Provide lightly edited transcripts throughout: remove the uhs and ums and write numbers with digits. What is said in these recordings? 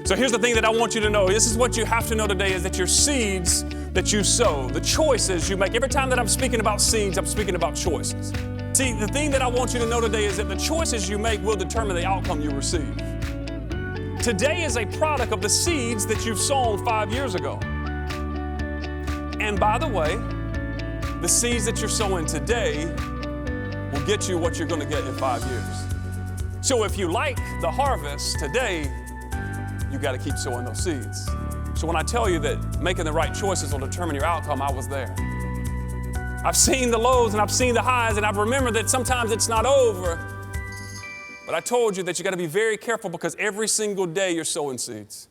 So here's the thing that I want you to know. This is what you have to know today, is that your seeds that you sow, the choices you make. Every time that I'm speaking about seeds, I'm speaking about choices. See, the thing that I want you to know today is that the choices you make will determine the outcome you receive. Today is a product of the seeds that you've sown 5 years ago. And by the way, the seeds that you're sowing today will get you what you're going to get in 5 years. So if you like the harvest today, you got to keep sowing those seeds. So when I tell you that making the right choices will determine your outcome, I was there. I've seen the lows and I've seen the highs, and I've remembered that sometimes it's not over. But I told you that you got to be very careful, because every single day you're sowing seeds.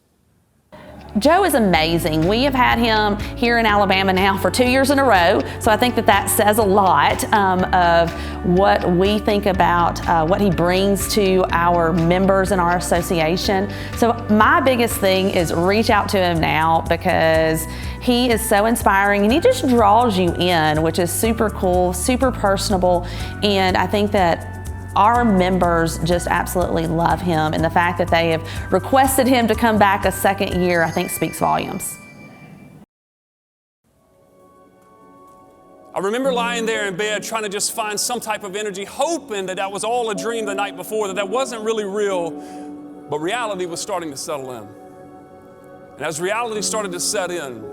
Joe is amazing. We have had him here in Alabama now for 2 years in a row, so I think that that says a lot of what we think about what he brings to our members in our association. So my biggest thing is reach out to him now, because he is so inspiring and he just draws you in, which is super cool, super personable, and I think that our members just absolutely love him, and the fact that they have requested him to come back a second year, I think speaks volumes. I remember lying there in bed trying to just find some type of energy, hoping that that was all a dream the night before, that wasn't really real, but reality was starting to settle in. And as reality started to set in,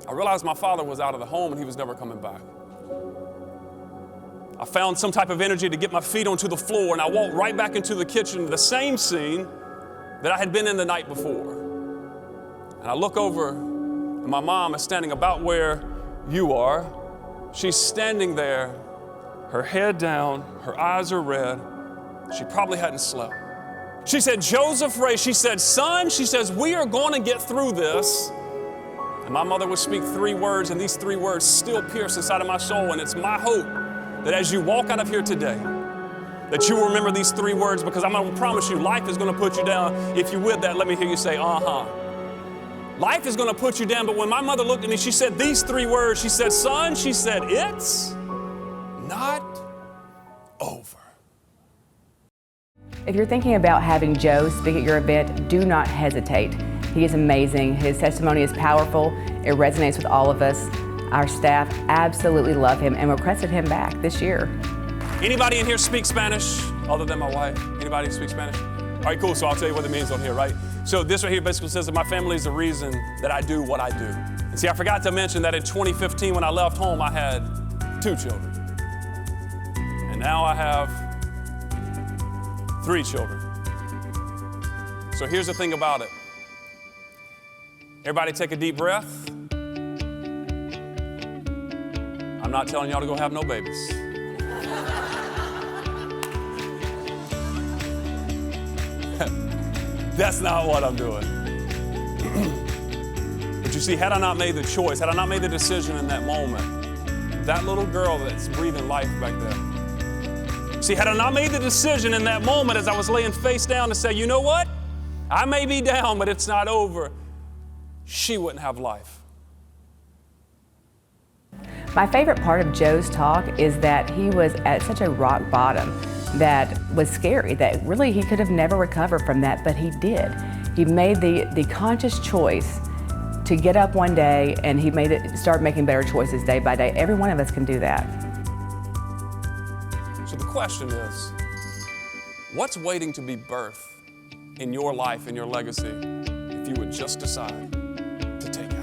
I realized my father was out of the home and he was never coming back. I found some type of energy to get my feet onto the floor, and I walked right back into the kitchen, the same scene that I had been in the night before. And I look over, and my mom is standing about where you are. She's standing there, her head down, her eyes are red. She probably hadn't slept. She said, "Joseph Ray," she said, "son," she says, "we are going to get through this." And my mother would speak 3 words, and these 3 words still pierce inside of my soul, and it's my hope that as you walk out of here today, that you will remember these 3 words, because I'm going to promise you, life is going to put you down. If you're with that, let me hear you say, Life is going to put you down, but when my mother looked at me, she said these 3 words. She said, "Son," she said, "it's not over." If you're thinking about having Joe speak at your event, do not hesitate. He is amazing. His testimony is powerful. It resonates with all of us. Our staff absolutely love him and requested him back this year. Anybody in here speak Spanish other than my wife? Anybody speak Spanish? All right, cool. So I'll tell you what it means on here, right? So this right here basically says that my family is the reason that I do what I do. And see, I forgot to mention that in 2015, when I left home, I had 2 children. And now I have 3 children. So here's the thing about it. Everybody take a deep breath. I'm not telling y'all to go have no babies. That's not what I'm doing. But you see, had I not made the choice, had I not made the decision in that moment, that little girl that's breathing life back there. See, had I not made the decision in that moment as I was laying face down to say, you know what? I may be down, but it's not over. She wouldn't have life. My favorite part of Joe's talk is that he was at such a rock bottom that was scary, that really he could have never recovered from that, but he did. He made the conscious choice to get up one day, and he start making better choices day by day. Every one of us can do that. So the question is, what's waiting to be birthed in your life, in your legacy, if you would just decide to take it?